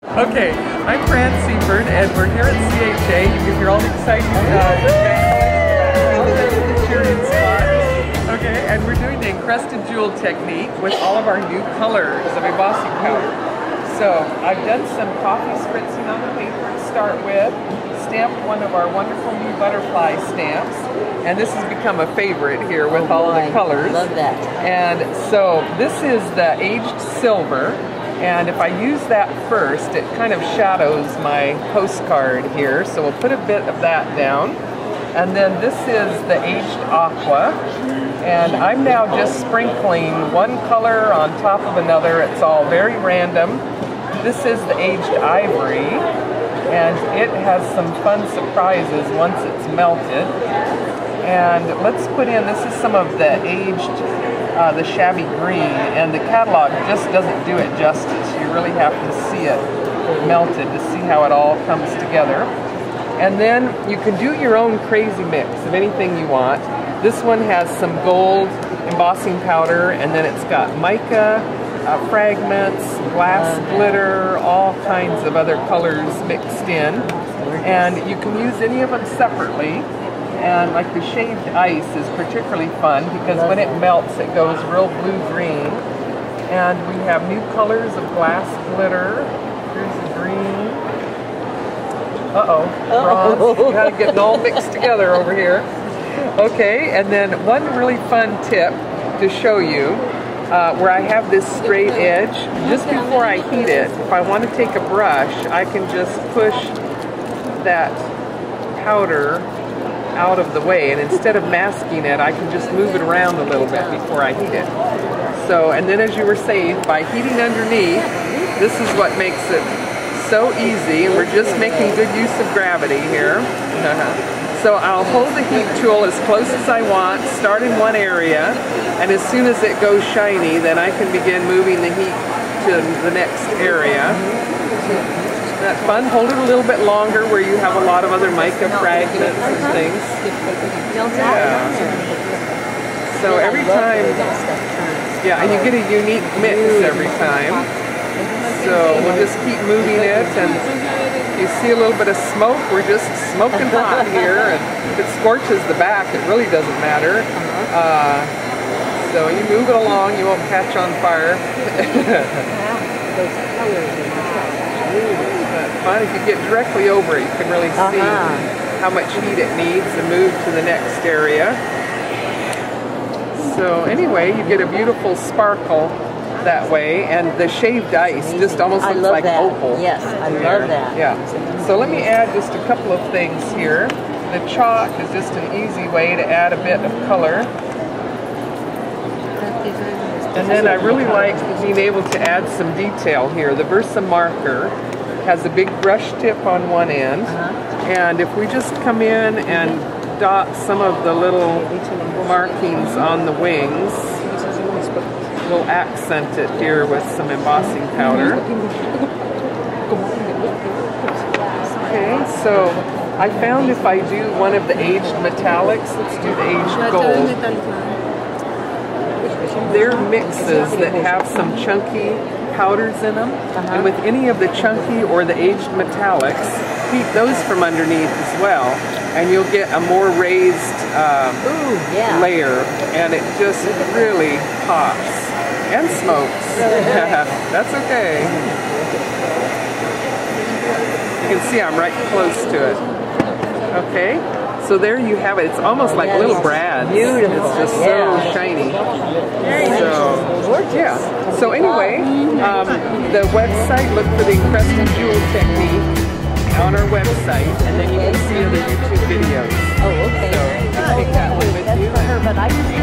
Okay, I'm Fran Seiford, and we're here at CHA. You can hear all the excitement cheering squad. Okay, and we're doing the Encrusted Jewel Technique with all of our new colors of embossing powder. So I've done some coffee spritzing on the paper to start with, stamped one of our wonderful new butterfly stamps, and this has become a favorite here with all of the colors. Love that. And so this is the aged silver. And if I use that first, it kind of shadows my postcard here. So we'll put a bit of that down. And then this is the aged aqua. And I'm now just sprinkling one color on top of another. It's all very random. This is the aged ivory. And it has some fun surprises once it's melted. And let's put in, this is some of the aged the shabby green, and the catalog just doesn't do it justice. You really have to see it melted to see how it all comes together. And then you can do your own crazy mix of anything you want. This one has some gold embossing powder, and then it's got mica fragments, glass glitter, all kinds of other colors mixed in. And you can use any of them separately. And like the shaved ice is particularly fun because when it melts it goes real blue-green. And we have new colors of glass glitter. Here's the green. Bronze. Got to get it all mixed together over here. Okay, and then one really fun tip to show you where I have this straight edge. Just before I heat it, if I want to take a brush, I can just push that powder out of the way, and instead of masking it, I can just move it around a little bit before I heat it. So, and then as you were saying, by heating underneath, this is what makes it so easy, and we're just making good use of gravity here. So I'll hold the heat tool as close as I want, start in one area, and as soon as it goes shiny, then I can begin moving the heat to the next area. Isn't that fun? Hold it a little bit longer where you have a lot of other mica fragments and things. Yeah. So every time, yeah, and you get a unique mix every time. So we'll just keep moving it, and you see a little bit of smoke. We're just smoking hot here, and if it scorches the back, it really doesn't matter. So you move it along, you won't catch on fire. Fun. If you get directly over it, you can really see how much heat it needs to move to the next area. So anyway, you get a beautiful sparkle that way, and the shaved ice just almost looks like opal. Yes, I love that. Yeah. So let me add just a couple of things here. The chalk is just an easy way to add a bit of color. And then I really like being able to add some detail here. The Versa marker has a big brush tip on one end, and if we just come in and dot some of the little markings on the wings, we'll accent it here with some embossing powder. Okay, so I found if I do one of the aged metallics, let's do the aged gold. They're mixes that have some chunky powders in them, and with any of the chunky or the aged metallics, heat those from underneath as well, and you'll get a more raised layer, and it just really pops and smokes. That's okay. You can see I'm right close to it. Okay. So there you have it. It's almost like little brads. Beautiful. It's just so shiny. So, yeah. So anyway, the website, look for the Encrusted Jewel Technique on our website, and then you can see other YouTube videos. Oh, okay. So take that one with you. That's for her, but I can see